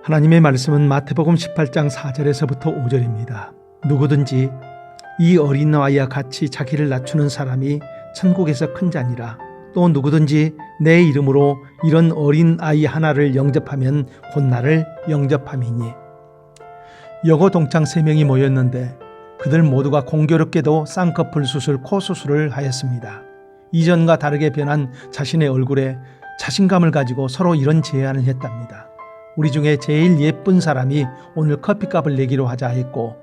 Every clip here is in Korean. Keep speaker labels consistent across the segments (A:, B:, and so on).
A: 하나님의 말씀은 마태복음 18장 4절에서부터 5절입니다. 누구든지 이 어린 아이와 같이 자기를 낮추는 사람이 천국에서 큰 자니라. 또 누구든지 내 이름으로 이런 어린 아이 하나를 영접하면 곧 나를 영접함이니. 여고 동창 3명이 모였는데 그들 모두가 공교롭게도 쌍꺼풀 수술, 코 수술을 하였습니다. 이전과 다르게 변한 자신의 얼굴에 자신감을 가지고 서로 이런 제안을 했답니다. 우리 중에 제일 예쁜 사람이 오늘 커피값을 내기로 하자 했고,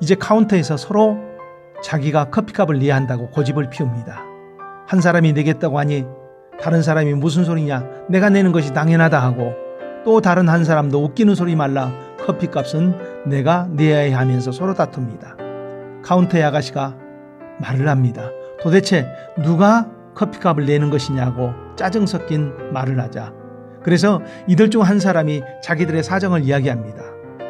A: 이제 카운터에서 서로 자기가 커피값을 내야 한다고 고집을 피웁니다. 한 사람이 내겠다고 하니 다른 사람이 무슨 소리냐, 내가 내는 것이 당연하다 하고, 또 다른 한 사람도 웃기는 소리 말라, 커피값은 내가 내야 해 하면서 서로 다툽니다. 카운터의 아가씨가 말을 합니다. 도대체 누가 커피값을 내는 것이냐고 짜증 섞인 말을 하자, 그래서 이들 중 한 사람이 자기들의 사정을 이야기합니다.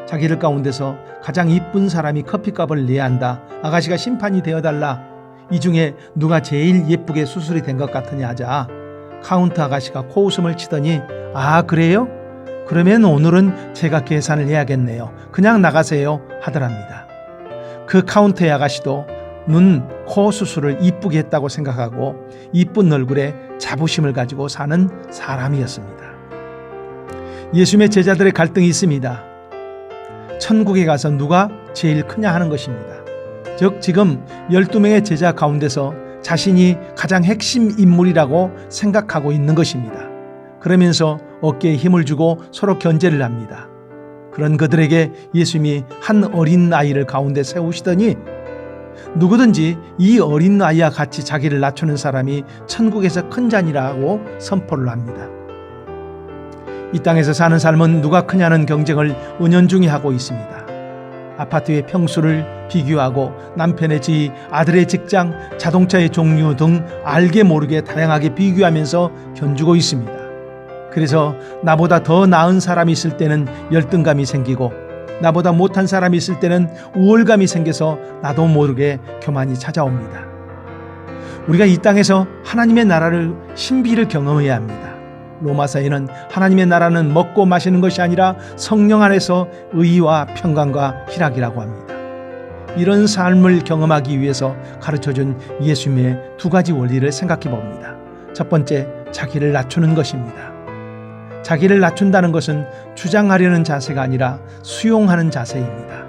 A: 자기들 가운데서 가장 이쁜 사람이 커피값을 내야 한다. 아가씨가 심판이 되어달라. 이 중에 누가 제일 예쁘게 수술이 된 것 같으냐 하자, 카운터 아가씨가 코웃음을 치더니 아 그래요? 그러면 오늘은 제가 계산을 해야겠네요. 그냥 나가세요 하더랍니다. 그 카운터의 아가씨도 눈, 코 수술을 이쁘게 했다고 생각하고 이쁜 얼굴에 자부심을 가지고 사는 사람이었습니다. 예수님의 제자들의 갈등이 있습니다. 천국에 가서 누가 제일 크냐 하는 것입니다. 즉 지금 12명의 제자 가운데서 자신이 가장 핵심 인물이라고 생각하고 있는 것입니다. 그러면서 어깨에 힘을 주고 서로 견제를 합니다. 그런 그들에게 예수님이 한 어린 아이를 가운데 세우시더니 누구든지 이 어린 아이와 같이 자기를 낮추는 사람이 천국에서 큰 자니라고 선포를 합니다. 이 땅에서 사는 삶은 누가 크냐는 경쟁을 은연중에 하고 있습니다. 아파트의 평수를 비교하고 남편의 지위, 아들의 직장, 자동차의 종류 등 알게 모르게 다양하게 비교하면서 견주고 있습니다. 그래서 나보다 더 나은 사람이 있을 때는 열등감이 생기고 나보다 못한 사람이 있을 때는 우월감이 생겨서 나도 모르게 교만이 찾아옵니다. 우리가 이 땅에서 하나님의 나라를 신비를 경험해야 합니다. 로마서에는 하나님의 나라는 먹고 마시는 것이 아니라 성령 안에서 의와 평강과 희락이라고 합니다. 이런 삶을 경험하기 위해서 가르쳐준 예수님의 2가지 원리를 생각해 봅니다. 첫 번째, 자기를 낮추는 것입니다. 자기를 낮춘다는 것은 주장하려는 자세가 아니라 수용하는 자세입니다.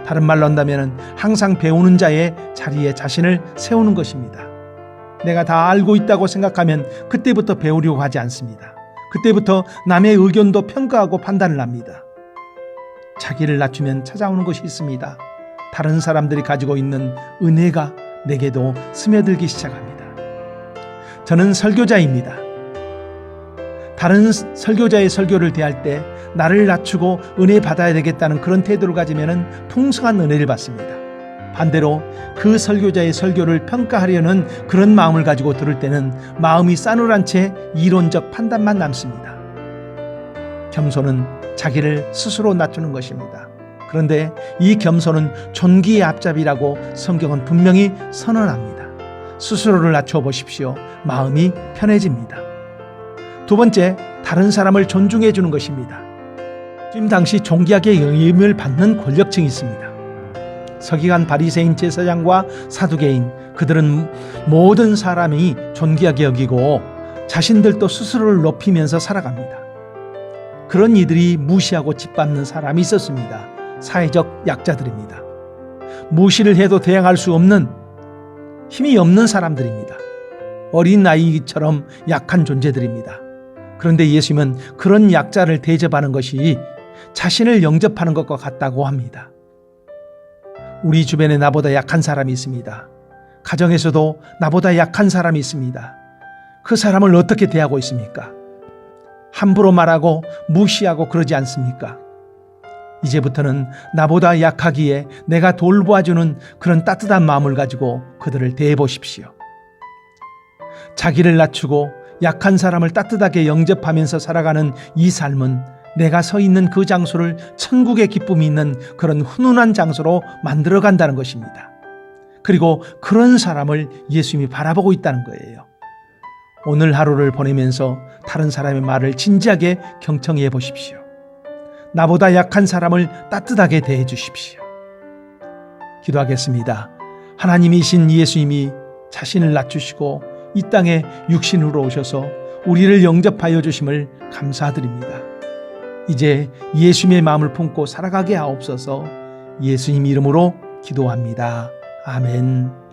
A: 다른 말로 한다면 항상 배우는 자의 자리에 자신을 세우는 것입니다. 내가 다 알고 있다고 생각하면 그때부터 배우려고 하지 않습니다. 그때부터 남의 의견도 평가하고 판단을 합니다. 자기를 낮추면 찾아오는 것이 있습니다. 다른 사람들이 가지고 있는 은혜가 내게도 스며들기 시작합니다. 저는 설교자입니다. 다른 설교자의 설교를 대할 때 나를 낮추고 은혜 받아야 되겠다는 그런 태도를 가지면 풍성한 은혜를 받습니다. 반대로 그 설교자의 설교를 평가하려는 그런 마음을 가지고 들을 때는 마음이 싸늘한 채 이론적 판단만 남습니다. 겸손은 자기를 스스로 낮추는 것입니다. 그런데 이 겸손은 존귀의 앞잡이라고 성경은 분명히 선언합니다. 스스로를 낮춰 보십시오. 마음이 편해집니다. 2번째, 다른 사람을 존중해 주는 것입니다. 지금 당시 존귀하게 영임을 받는 권력층이 있습니다. 서기관, 바리새인, 제사장과 사두개인, 그들은 모든 사람이 존귀하게 여기고 자신들도 스스로를 높이면서 살아갑니다. 그런 이들이 무시하고 짓밟는 사람이 있었습니다. 사회적 약자들입니다. 무시를 해도 대항할 수 없는 힘이 없는 사람들입니다. 어린 아이처럼 약한 존재들입니다. 그런데 예수님은 그런 약자를 대접하는 것이 자신을 영접하는 것과 같다고 합니다. 우리 주변에 나보다 약한 사람이 있습니다. 가정에서도 나보다 약한 사람이 있습니다. 그 사람을 어떻게 대하고 있습니까? 함부로 말하고 무시하고 그러지 않습니까? 이제부터는 나보다 약하기에 내가 돌보아주는 그런 따뜻한 마음을 가지고 그들을 대해보십시오. 자기를 낮추고 약한 사람을 따뜻하게 영접하면서 살아가는 이 삶은 내가 서 있는 그 장소를 천국의 기쁨이 있는 그런 훈훈한 장소로 만들어 간다는 것입니다. 그리고 그런 사람을 예수님이 바라보고 있다는 거예요. 오늘 하루를 보내면서 다른 사람의 말을 진지하게 경청해 보십시오. 나보다 약한 사람을 따뜻하게 대해 주십시오. 기도하겠습니다. 하나님이신 예수님이 자신을 낮추시고 이 땅에 육신으로 오셔서 우리를 영접하여 주심을 감사드립니다. 이제 예수님의 마음을 품고 살아가게 하옵소서. 예수님 이름으로 기도합니다. 아멘.